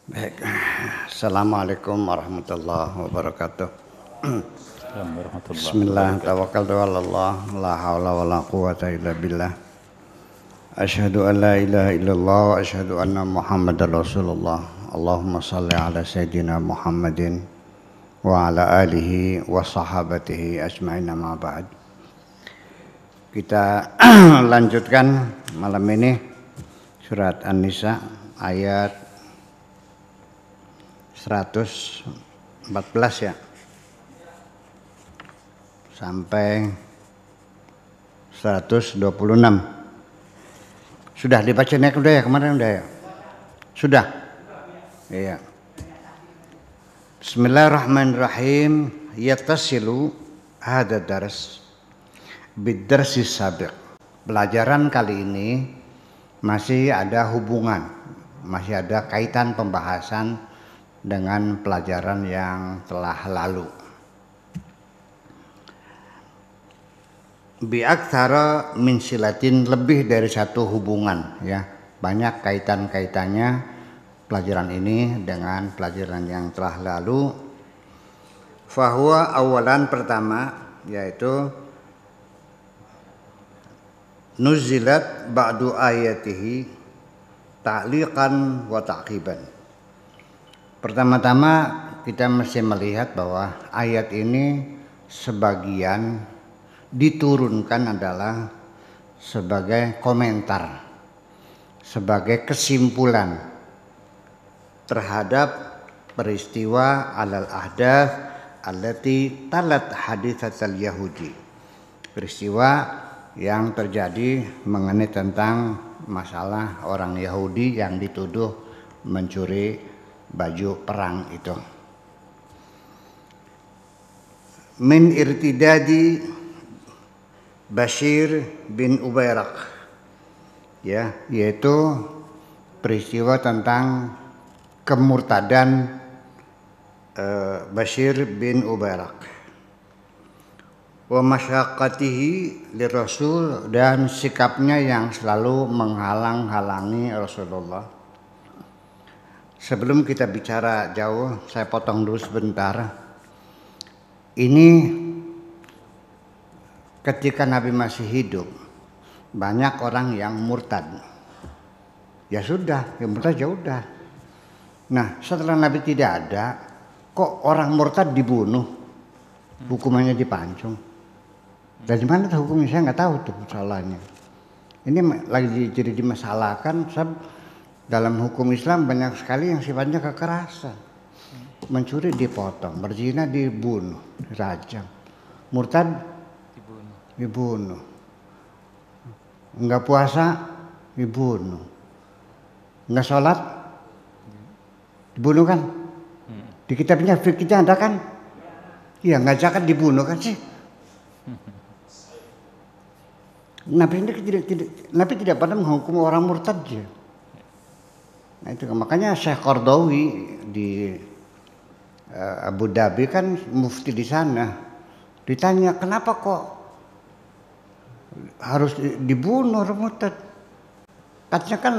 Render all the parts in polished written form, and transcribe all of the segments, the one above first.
Baik. Assalamualaikum warahmatullahi wabarakatuh. Bismillah, tawakkaltu 'ala Allah, la haula wala quwata illa billah. Asyhadu an la ilaha illallah wa asyhadu anna Muhammadar Rasulullah. Allahumma shalli ala sayyidina Muhammadin wa ala alihi wa sahabatihi ajma'in, amma ba'd. Kita lanjutkan malam ini surat An-Nisa ayat 114 ya, sampai 126. Sudah dibacanya udah ya, kemarin udah ya? Sudah? Iya. Bismillahirrahmanirrahim. Yattasilu hadha dars bid-darsi sabiq. Pelajaran kali ini masih ada hubungan, masih ada kaitan pembahasan dengan pelajaran yang telah lalu. Bi'aktsara min silatin, lebih dari satu hubungan ya. Banyak kaitan-kaitannya pelajaran ini dengan pelajaran yang telah lalu. Fahuwa awalan, pertama, yaitu nuzilat ba'du ayatihi ta'liqan wa ta'qiban. Pertama-tama kita mesti melihat bahwa ayat ini sebagian diturunkan adalah sebagai komentar, sebagai kesimpulan terhadap peristiwa alal ahdath allati talat hadithatal Yahudi, peristiwa yang terjadi mengenai tentang masalah orang Yahudi yang dituduh mencuri baju perang itu. Min irtidadi Bashir bin Ubayrak, ya, yaitu peristiwa tentang kemurtadan Bashir bin Ubayrak. Wa masyaqqatihi lirrasul, dan sikapnya yang selalu menghalang-halangi Rasulullah. Sebelum kita bicara jauh, saya potong dulu sebentar. Ini ketika Nabi masih hidup, banyak orang yang murtad. Ya sudah, yang murtad ya udah. Nah, setelah Nabi tidak ada, kok orang murtad dibunuh, hukumannya dipancung. Dari mana tuh hukumnya? Saya nggak tahu tuh masalahnya. Ini lagi jadi dimasalahkan. Dalam hukum Islam banyak sekali yang sifatnya kekerasan. Mencuri dipotong, berzina dibunuh, dirajam. Murtad dibunuh. Enggak puasa dibunuh. Enggak sholat dibunuh kan? Di kitabnya fikihnya ada kan? Iya, enggak zakat dibunuh kan sih? Nabi tidak pernah menghukum orang murtad ya. Nah itu makanya Syekh Qardawi di Abu Dhabi kan mufti di sana, ditanya kenapa kok harus dibunuh orang murtad? Katanya kan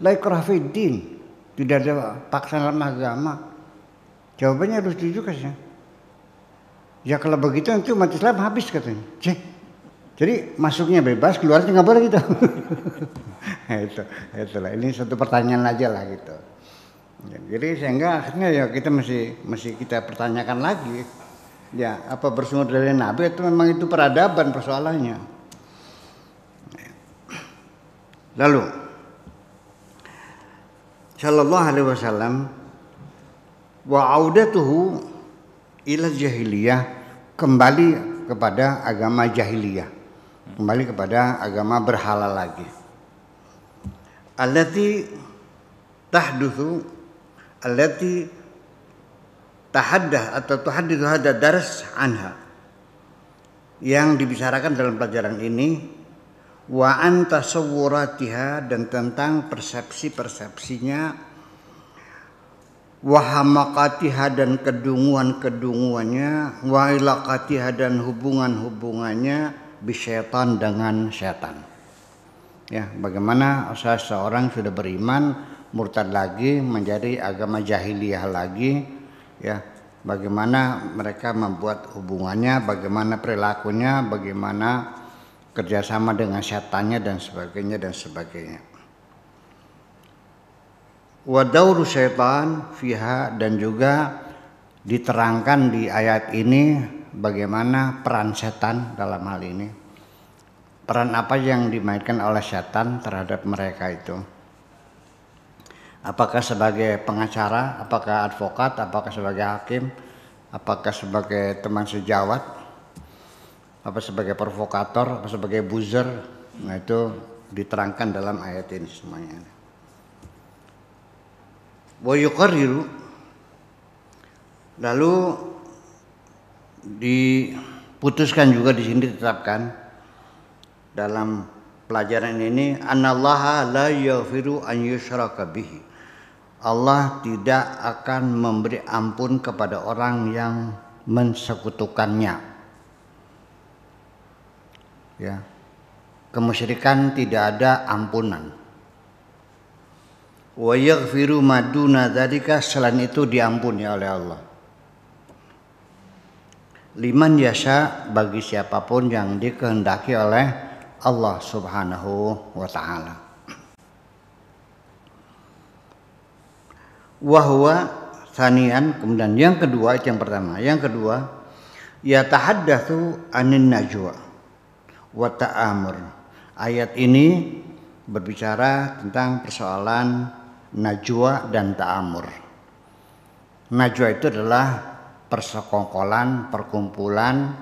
la ikraha fid din, tidak ada paksaan dalam agama. Jawabannya harus jujur katanya. Ya kalau begitu nanti umat Islam habis katanya. Jadi masuknya bebas, keluarnya nggak boleh gitu. Itulah. Ini satu pertanyaan aja lah gitu. Jadi sehingga akhirnya ya kita mesti kita pertanyakan lagi. Ya, apa bersumber dari Nabi itu memang itu peradaban persoalannya. Lalu sallallahu alaihi wasallam wa audatuhu ila jahiliyah, kembali kepada agama jahiliyah, kembali kepada agama berhala lagi. Allati tahdutsu, allati tahaddah atau tuhaddithu hadha dars anha, yang dibicarakan dalam pelajaran ini, wa an tasawwuratiha, dan tentang persepsi-persepsinya, wa hamaqatiha, dan kedunguan-kedunguannya, wa ilaqatiha, dan hubungan-hubungannya bisyaitan, dengan syaitan. Ya, bagaimana seseorang sudah beriman murtad lagi, menjadi agama jahiliyah lagi, ya. Bagaimana mereka membuat hubungannya, bagaimana perilakunya, bagaimana kerjasama dengan setannya dan sebagainya dan sebagainya. Wa dauru syaitan fiha, dan juga diterangkan di ayat ini bagaimana peran setan dalam hal ini. Peran apa yang dimainkan oleh setan terhadap mereka itu? Apakah sebagai pengacara, apakah advokat, apakah sebagai hakim, apakah sebagai teman sejawat, apa sebagai provokator, apa sebagai buzzer? Nah, itu diterangkan dalam ayat ini semuanya. Wa yuqarriru, lalu diputuskan juga di sini, ditetapkan dalam pelajaran ini, anallaha la yaghfiru an yushraka bihi. Allah tidak akan memberi ampun kepada orang yang mensekutukannya. Ya. Kemusyrikan tidak ada ampunan. Wa yaghfiru ma duna dzalika, selain itu diampuni oleh Allah. Liman yasha, bagi siapapun yang dikehendaki oleh Allah Subhanahu wa taala. Wahwa sanian, kemudian yang kedua, itu yang pertama. Yang kedua, yatahaddatsu anin najwa wa ta'amur. Ayat ini berbicara tentang persoalan najwa dan ta'amur. Najwa itu adalah persekongkolan, perkumpulan,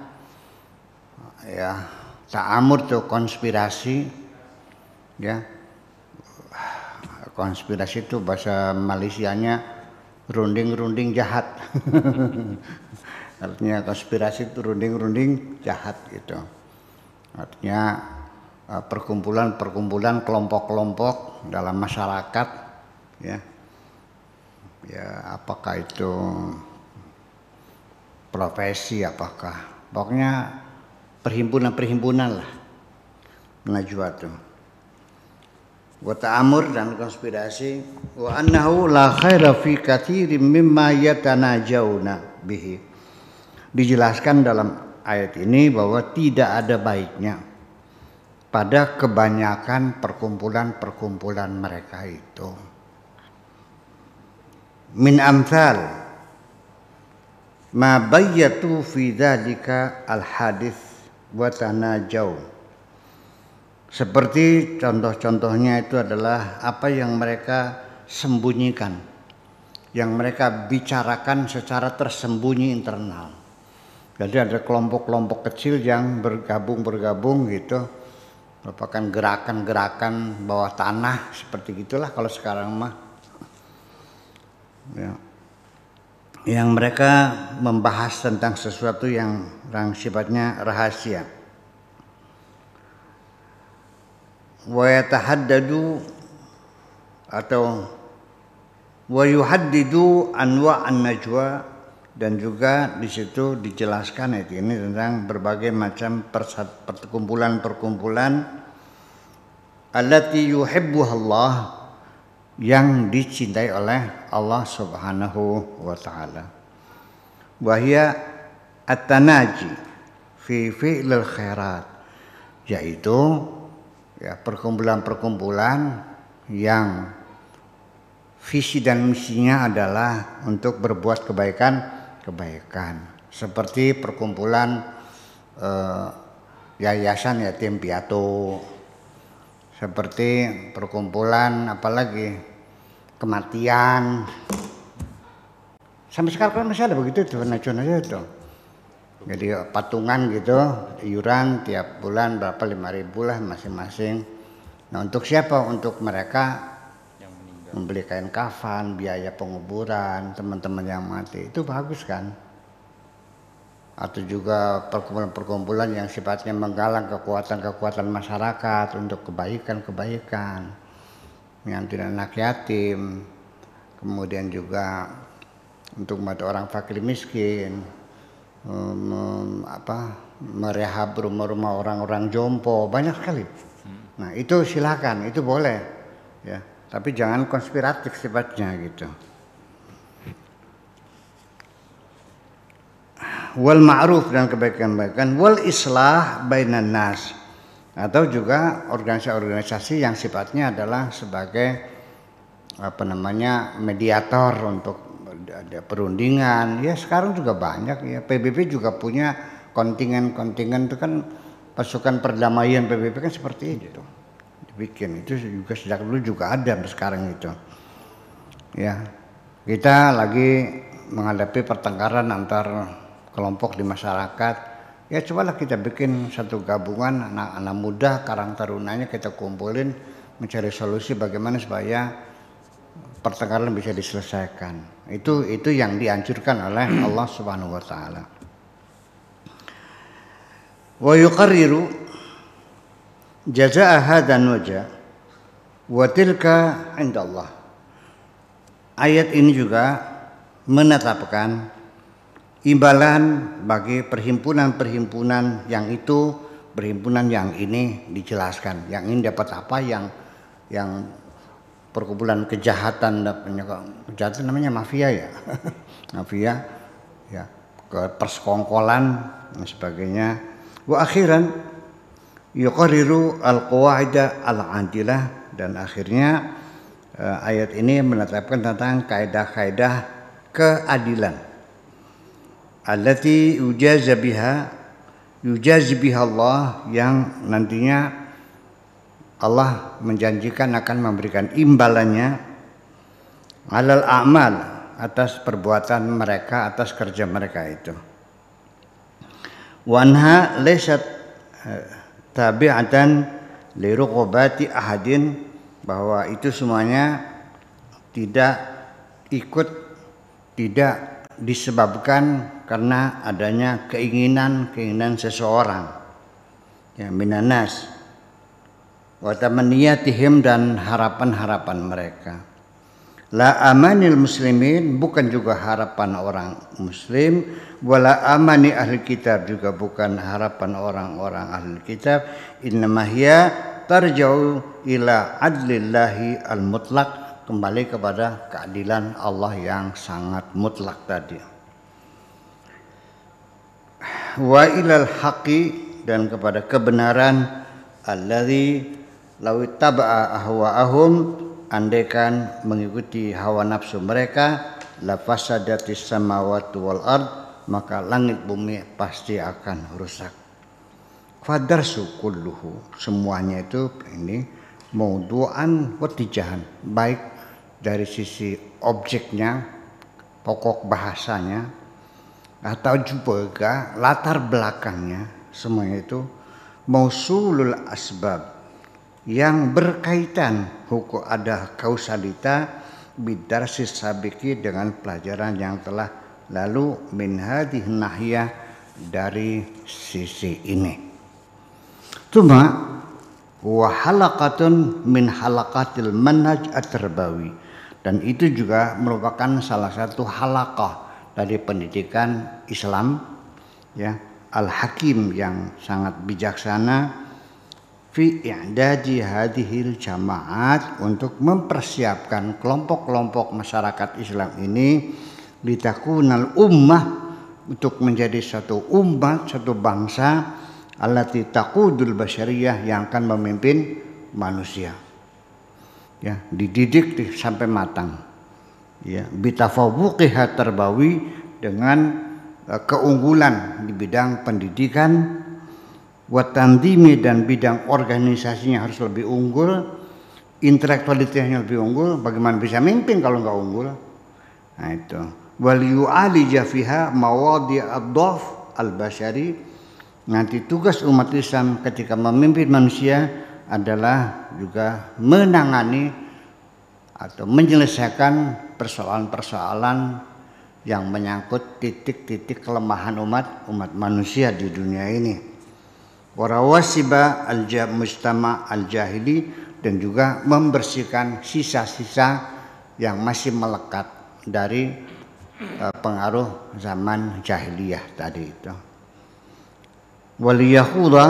ya. Ta'amur itu konspirasi, ya. Konspirasi itu bahasa Malaysianya runding-runding jahat. Artinya konspirasi itu runding-runding jahat gitu. Artinya perkumpulan-perkumpulan, kelompok-kelompok dalam masyarakat, ya. Ya, apakah itu profesi, apakah, pokoknya perhimpunan-perhimpunan lah, najwa itu. Wa ta'amur, dan konspirasi. Wa annahu la khaira fi katsirin mimma yatanajawna bihi. Dijelaskan dalam ayat ini bahwa tidak ada baiknya pada kebanyakan perkumpulan-perkumpulan mereka itu. Min amsal ma bayyatu fi dzalika al hadits wa tanajaw. Seperti contoh-contohnya itu adalah apa yang mereka sembunyikan, yang mereka bicarakan secara tersembunyi internal. Jadi ada kelompok-kelompok kecil yang bergabung gitu, merupakan gerakan-gerakan bawah tanah, seperti gitulah kalau sekarang mah. Ya. Yang mereka membahas tentang sesuatu yang sifatnya rahasia. Wa yatahaddadu atau wa yuhaddidu anwa'an najwa, dan juga di situ dijelaskan ayat ini tentang berbagai macam perkumpulan-perkumpulan allati yuhibbuha Allah, yang dicintai oleh Allah Subhanahu wa taala. Wa hiya at-tanaji fi fi'lil khairat, yaitu ya perkumpulan-perkumpulan yang visi dan misinya adalah untuk berbuat kebaikan, seperti perkumpulan yayasan yatim piatu, seperti perkumpulan apalagi kematian. Sampai sekarang kan masih ada begitu tuh, nasionalnya itu. Jadi patungan gitu, iuran tiap bulan berapa, 5.000 lah masing-masing. Nah, untuk siapa? Untuk mereka yang membeli kain kafan, biaya penguburan teman-teman yang mati. Itu bagus kan? Atau juga perkumpulan-perkumpulan yang sifatnya menggalang kekuatan-kekuatan masyarakat untuk kebaikan-kebaikan, mengantar anak yatim, kemudian juga untuk membantu orang fakir miskin, merehab rumah-rumah orang-orang jompo, banyak sekali. Nah, itu silakan, itu boleh, ya. tapi jangan konspiratif sifatnya gitu. Wal ma'ruf dan kebaikan-kebaikan, wal islah bainan nas, atau juga organisasi-organisasi yang sifatnya adalah sebagai mediator untuk ada perundingan. Ya sekarang juga banyak ya, PBB juga punya kontingen itu kan, pasukan perdamaian PBB kan seperti itu dibikin, itu juga sejak dulu juga ada sekarang itu ya. Kita lagi menghadapi pertengkaran antar kelompok di masyarakat, ya cobalah kita bikin satu gabungan anak-anak muda, karang tarunanya kita kumpulin mencari solusi bagaimana supaya pertengkaran bisa diselesaikan. Itu yang dianjurkan oleh Allah Subhanahu wa taala. Wa yuqarriru jazaa hadan wajah wa tilka indallah. Ayat ini juga menetapkan imbalan bagi perhimpunan-perhimpunan yang itu, perhimpunan yang ini dijelaskan, yang ini dapat apa, yang perkumpulan kejahatan namanya mafia ya. Mafia ya, persekongkolan dan sebagainya. Wa akhiran yuqarriru al-qawaida al-adilah, dan akhirnya ayat ini menetapkan tentang kaidah-kaidah keadilan allati yujazi biha Allah, yang nantinya Allah menjanjikan akan memberikan imbalannya alal a'mal, atas perbuatan mereka, atas kerja mereka itu. Wanha laysat tabi'atan li ruqabati ahadin, bahwa itu semuanya tidak disebabkan karena adanya keinginan seseorang ya, minanas wa tamaniyatihim, dan harapan-harapan mereka. La amanil muslimin, bukan juga harapan orang muslim, wala amani ahli kitab, juga bukan harapan orang-orang ahli kitab. Innama hiya tarja'u ila adlillahi al-mutlaq, kembali kepada keadilan Allah yang sangat mutlak tadi. Wa ilal haqqi, dan kepada kebenaran, alladzi law ittaba'a ahwa'ahum, andaikan mengikuti hawa nafsu mereka, la fasadatis samawati wal ard, maka langit bumi pasti akan rusak. Fadarsu kulluhu, semuanya itu ini maudu'an wa tijahan, baik dari sisi objeknya, pokok bahasanya, atau juga latar belakangnya, semuanya itu mausulul asbab, yang berkaitan hukum, ada kausalita bidarsis sabiki, dengan pelajaran yang telah lalu, min hadhihi nahiyah, dari sisi ini. Cuma wa halaqatun min halaqatil manhaj at-tarbawi, dan itu juga merupakan salah satu halaqah dari pendidikan Islam ya, al-hakim, yang sangat bijaksana, fi i'dadi hadhil jamaat, untuk mempersiapkan kelompok-kelompok masyarakat Islam ini, litakunal ummah, untuk menjadi satu umat, satu bangsa, allati taqudul basyariyah, yang akan memimpin manusia ya, dididik sampai matang ya, bitafawuqiha tarbawi, dengan keunggulan di bidang pendidikan, watandimi, dan bidang organisasinya harus lebih unggul, intelektualitasnya lebih unggul. Bagaimana bisa mimpin kalau nggak unggul? Nah itu. Wal yu'alija fiha mawadi' ad-dhaf al-basyari. Nanti tugas umat Islam ketika memimpin manusia adalah juga menangani atau menyelesaikan persoalan-persoalan yang menyangkut titik-titik kelemahan umat manusia di dunia ini. Warawasiba al-mujtama al-jahili, dan juga membersihkan sisa-sisa yang masih melekat dari pengaruh zaman jahiliyah tadi itu. Waliyahuda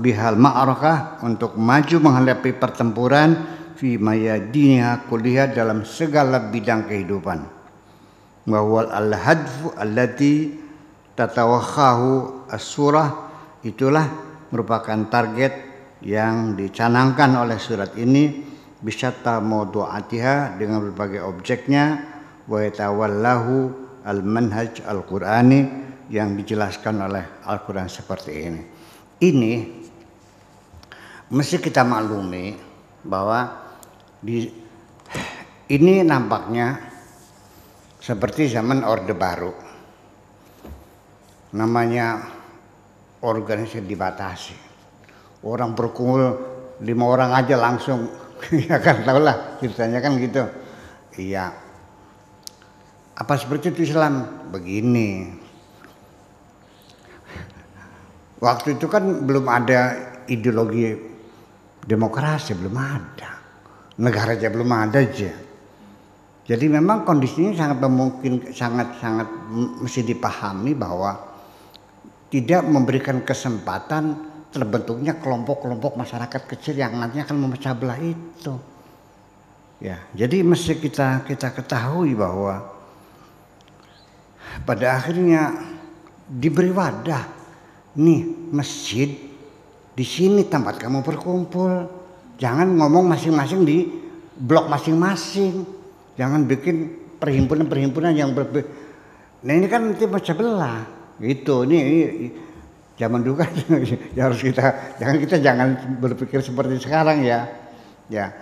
bihal ma'arakah, untuk maju menghadapi pertempuran fi mayadiniha kulliha, dalam segala bidang kehidupan. Wa huwal al-hadfu allati tatawakhahu as-surah, itulah merupakan target yang dicanangkan oleh surat ini, bisyatta mawdu'atiha, dengan berbagai objeknya, wa yatawallahu al-manhaj al-Qur'ani, yang dijelaskan oleh Al-Quran seperti ini. Ini mesti kita maklumi bahwa ini nampaknya seperti zaman Orde Baru. Namanya organisasi dibatasi. Orang berkumpul 5 orang aja langsung, ya kan, tau lah ceritanya kan gitu. Iya. Apa seperti itu Islam? Begini. Waktu itu kan belum ada ideologi demokrasi, belum ada. Negara aja belum ada aja. Jadi memang kondisinya sangat memungkinkan, sangat mesti dipahami bahwa tidak memberikan kesempatan terbentuknya kelompok-kelompok masyarakat kecil yang nantinya akan memecah belah itu. Ya, jadi mesti kita ketahui bahwa pada akhirnya diberi wadah, nih masjid, di sini tempat kamu berkumpul. Jangan ngomong masing-masing di blok masing-masing. Jangan bikin perhimpunan-perhimpunan yang berbeda. Nah ini kan nanti pecah belah. Gitu. Ini zaman dulu kan ya harus jangan berpikir seperti sekarang ya. Ya.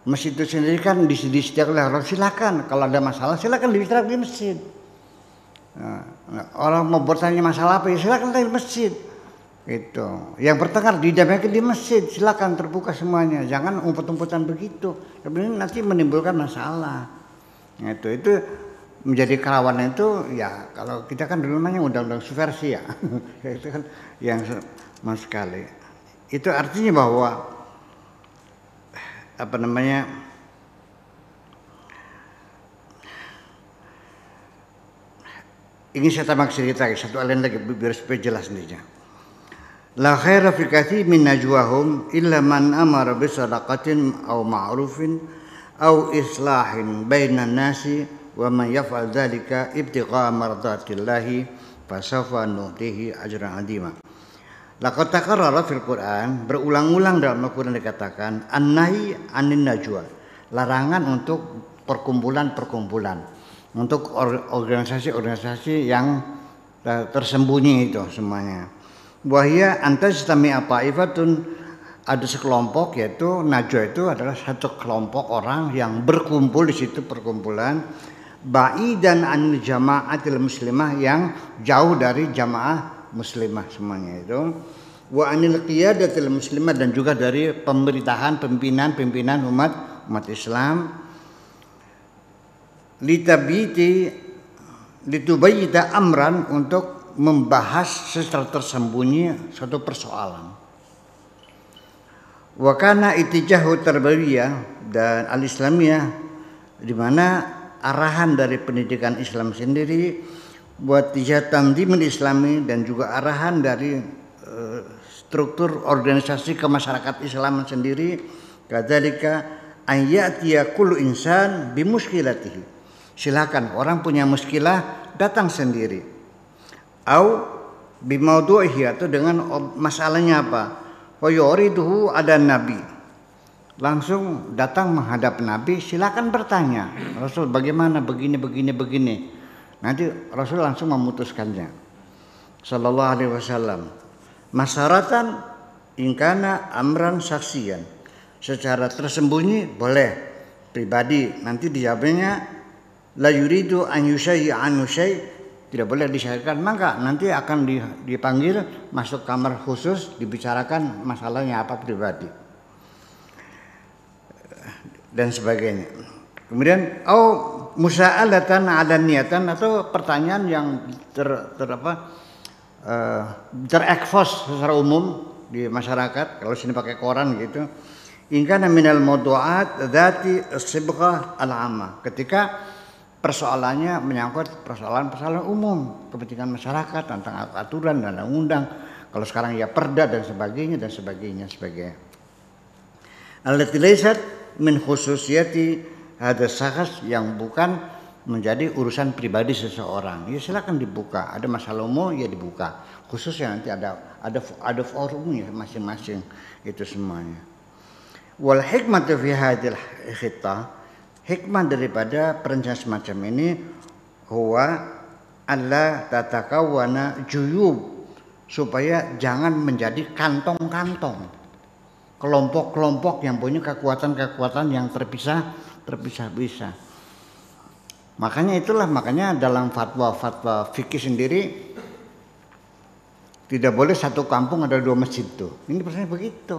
Masjid itu sendiri kan disediakan oleh Allah. Silakan kalau ada masalah silakan diistirahat di masjid. Nah, orang mau bertanya masalah apa ya silakan di masjid. Itu yang bertengkar didamaikan di masjid, silakan terbuka semuanya, jangan umpet-umpetan begitu, sebenarnya nanti menimbulkan masalah. Itu menjadi kerawanan itu ya, kalau kita kan dulu namanya undang-undang subversi ya. Itu kan yang sama sekali. Itu artinya bahwa apa namanya, ini saya tambah cerita satu hal lagi biar supaya jelas nih. La khaira fi katsirin min najwahum illa man amara bi sadaqatin aw ma'rufin aw islahin bainan nasi wa man yaf'al dzalika ibtigha'a mardatillahi fasawfa nu'tihi ajran 'azima. Laqad takarrara fil Qur'an, berulang-ulang dalam Al-Qur'an dikatakan an-nahi 'anin najwa, larangan untuk perkumpulan-perkumpulan, untuk organisasi-organisasi yang tersembunyi itu semuanya. Wahia antajtami'a ta'ifatun, ada sekelompok, yaitu najwa itu adalah satu kelompok orang yang berkumpul di situ perkumpulan, ba'idan an jama'atil muslimah, yang jauh dari jamaah muslimah semuanya itu, wa anil qiyadatil muslimah, dan juga dari pemerintahan pimpinan umat Islam, litubayyita amran, untuk membahas secara tersembunyi suatu persoalan. Wa kana ittijahu tarbawiyah dan al-islamiyah, di mana arahan dari pendidikan Islam sendiri, buat tijah tanzimul islami, dan juga arahan dari struktur organisasi kemasyarakat Islam sendiri, kadzalika an ya'tiya kullu insan bi muskilatihi, silakan orang punya muskilah datang sendiri, au bimaudu'ihi, atau dengan masalahnya apa, wa yuriduhu ada nabi, langsung datang menghadap Nabi, silakan bertanya, Rasul bagaimana begini, nanti Rasul langsung memutuskannya sallallahu alaihi wasallam. Masyaratan ingkana amran saksian, secara tersembunyi boleh, pribadi nanti dijawabnya la yuridu an yusyai'a an syai', tidak boleh disyairkan, maka nanti akan dipanggil masuk kamar khusus, dibicarakan masalahnya apa pribadi dan sebagainya. Kemudian musa'alatan 'ala niyatan, atau pertanyaan yang terekspos secara umum di masyarakat, kalau sini pakai koran gitu. Ingkana minal mawdu'at dzati as-sibghah al-'ammah, ketika persoalannya menyangkut persoalan umum, kepentingan masyarakat tentang aturan dan undang-undang. Kalau sekarang ya perda dan sebagainya. Allati laysat min khususiyati ada syakhs, yang bukan menjadi urusan pribadi seseorang. Ya silakan dibuka. Ada masalah umum ya dibuka. Khususnya nanti ada forumnya masing-masing itu semuanya. Wal hikmatu fi hadhil khittah, hikmah daripada perencanaan semacam ini huwa alla tatakawwana juyub, supaya jangan menjadi kantong-kantong, kelompok-kelompok yang punya kekuatan-kekuatan yang terpisah-pisah. Makanya dalam fatwa fikih sendiri tidak boleh satu kampung ada 2 masjid tuh. Ini persoalannya begitu.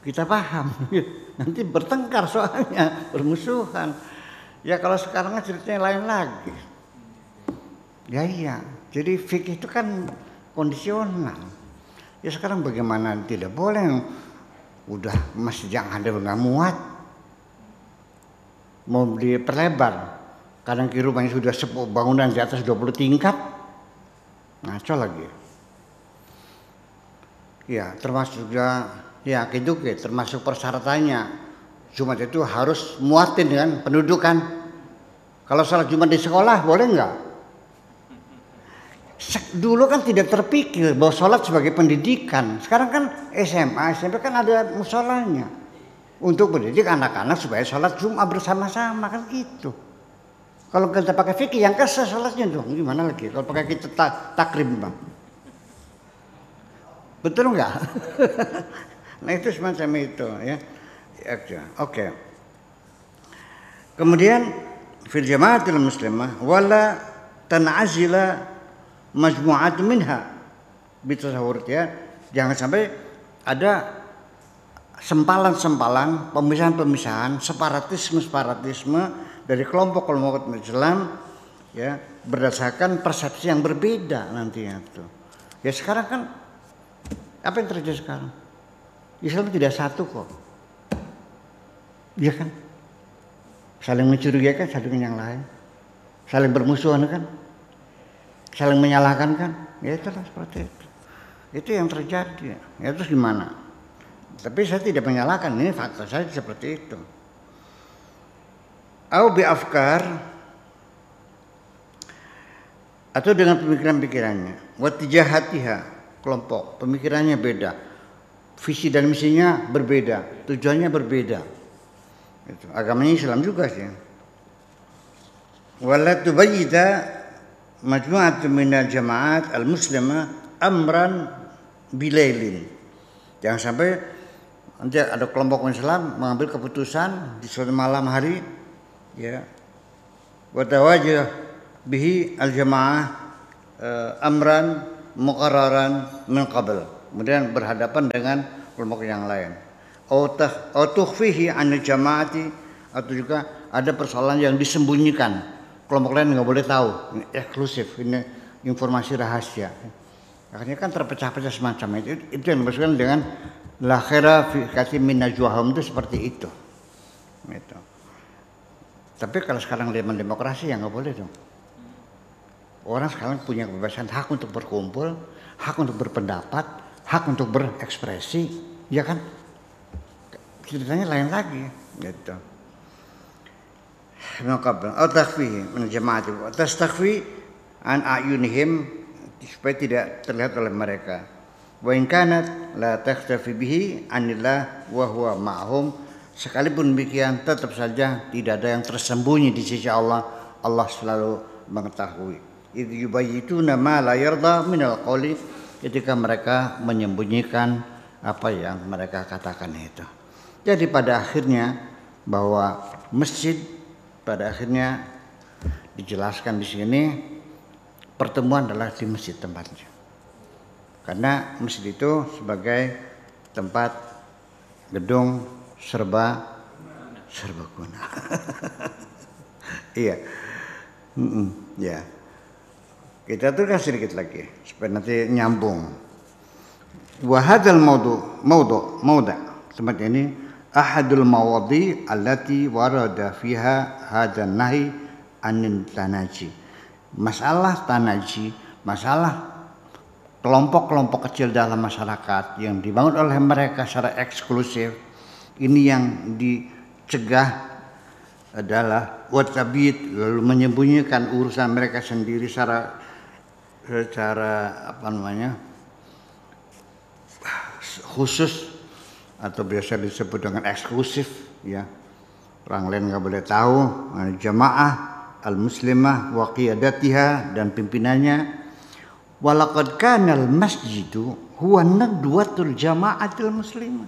Kita paham. Nanti bertengkar soalnya, bermusuhan. Ya kalau sekarang ceritanya lain lagi. Ya iya. Jadi fikih itu kan kondisional. Ya sekarang bagaimana, tidak boleh udah masjid yang ada nggak muat, mau diperlebar, kadang kiri rumahnya sudah bangunan di atas 20 tingkat, ngaco lagi. Ya termasuk juga ya gitu, termasuk persyaratannya Jumat itu harus muatin dengan pendudukan. Kalau salat Jumat di sekolah boleh nggak? Dulu kan tidak terpikir bahwa sholat sebagai pendidikan. Sekarang kan SMA, SMP kan ada musholanya untuk mendidik anak-anak supaya sholat Jumat bersama-sama, kan gitu. Kalau kita pakai fikih yang kesel sholatnya dong, gimana lagi? Kalau pakai kita takrim bang, betul nggak? Nah itu semacam itu ya. Oke. Kemudian fil jamaatil muslimah wala tanazila majmu'at minha bitasawwur, ya. Jangan sampai ada sempalan-sempalan, pemisahan-pemisahan, separatisme dari kelompok-kelompok Islam, ya, berdasarkan persepsi yang berbeda nantinya itu. Ya sekarang kan apa yang terjadi sekarang? Islam tidak satu kok. Iya kan? Saling mencurigakan satu dengan yang lain. Saling bermusuhan kan? Saling menyalahkan kan? Ya itulah seperti itu. Itu yang terjadi. Ya terus gimana? Tapi saya tidak menyalahkan, ini fakta saja seperti itu. Au bi afkar, atau dengan pemikiran-pikirannya. Wa tijahatiha, kelompok pemikirannya beda. Visi dan misinya berbeda, tujuannya berbeda. Itu agamanya Islam juga sih. Wala tubayyida majmu'atun minal jama'at al-muslimah amran bilailin. Jangan sampai nanti ada kelompok Islam mengambil keputusan di suatu malam hari, ya, wa tawajjah bihi al-jama'ah amran muqarraran min qabl. Kemudian berhadapan dengan kelompok yang lain. Au tukhfihi an jama'ati, atau juga ada persoalan yang disembunyikan. Kelompok lain nggak boleh tahu, ini eksklusif, ini informasi rahasia. Akhirnya kan terpecah-pecah semacam itu. Itu yang dimaksudkan dengan la khaira fi katsirin min najwahum, itu seperti itu. Gitu. Tapi kalau sekarang zaman demokrasi ya nggak boleh dong. Orang sekarang punya kebebasan, hak untuk berkumpul, hak untuk berpendapat, hak untuk berekspresi, ya kan? Ceritanya lain lagi, gitu. Naqabl atau takhfi min jama'ati wa tastakhfi an ayunihim, supaya tidak terlihat oleh mereka. Wa in kanat la takhtafi bihi anillah wa huwa ma'hum, sekalipun demikian tetap saja tidak ada yang tersembunyi di sisi Allah. Allah selalu mengetahui. Idz yubayyituna ma la yarda minal qawli, ketika mereka menyembunyikan apa yang mereka katakan itu. Jadi pada akhirnya bahwa masjid pada akhirnya dijelaskan di sini, pertemuan adalah di masjid tempatnya. Karena masjid itu sebagai tempat gedung serbaguna. Iya. Ya. Kita tuliskan sedikit lagi supaya nanti nyambung. Wa hadzal mawdu' tempat ini ahadul mawadi allati warada fiha hadzal nahi anin tanaji. Masalah tanaji, masalah kelompok-kelompok kecil dalam masyarakat yang dibangun oleh mereka secara eksklusif, Ini yang dicegah adalah watabit, lalu menyembunyikan urusan mereka sendiri secara khusus atau biasa disebut dengan eksklusif, ya. Orang lain nggak boleh tahu. Jamaah al-muslimah wa qiyadatiha, dan pimpinannya. Walaqad kanal masjidu huwa nadwatul jama'atil muslimah.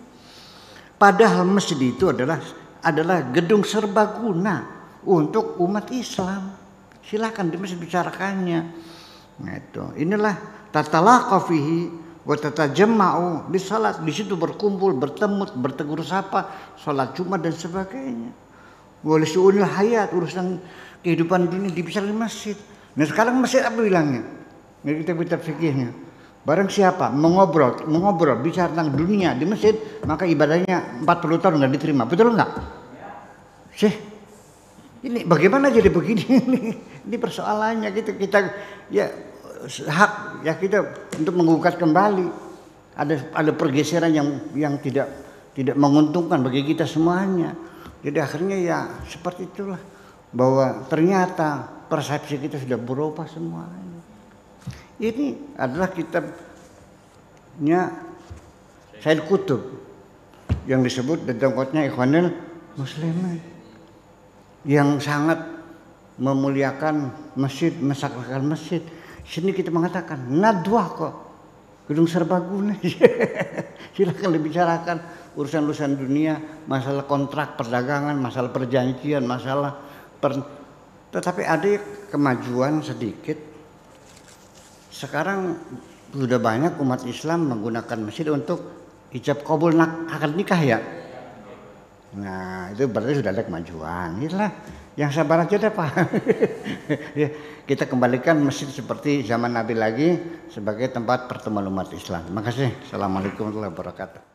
Padahal masjid itu adalah gedung serbaguna untuk umat Islam. Silakan di masjid bicarakannya. Nah, itu. Inilah tatalaqa fihi wa tatajamma'u di salat. Di situ berkumpul, bertemu, bertegur sapa, salat Jumat dan sebagainya. Boleh su'unil hayat, urusan kehidupan dunia dibicarakan di masjid. Nah, sekarang masjid apa bilangnya? Ini kitab-kitab fikihnya. Barang siapa mengobrol bicara tentang dunia di masjid, maka ibadahnya 40 tahun nggak diterima. Betul nggak? Syekh, ini bagaimana jadi begini? Ini persoalannya kita ya hak ya kita untuk menggugat kembali. Ada pergeseran yang tidak menguntungkan bagi kita semuanya. Jadi akhirnya ya seperti itulah, bahwa ternyata persepsi kita sudah berubah semuanya. Ini adalah kitabnya Said Qutb yang disebut Dedengkotnya Ikhwanul Muslimin, yang sangat memuliakan masjid, mensakralkan masjid. Sini kita mengatakan nadwah kok, gedung serbaguna. Silakan dibicarakan urusan dunia, masalah kontrak perdagangan, masalah perjanjian, tetapi ada kemajuan sedikit. Sekarang sudah banyak umat Islam menggunakan masjid untuk ijab qabul akad nikah, ya. Nah, itu berarti sudah ada kemajuan. Itulah yang sabar aja deh, Pak. Ya, kita kembalikan masjid seperti zaman Nabi lagi sebagai tempat pertemuan umat Islam. Terima kasih. Assalamualaikum warahmatullahi wabarakatuh.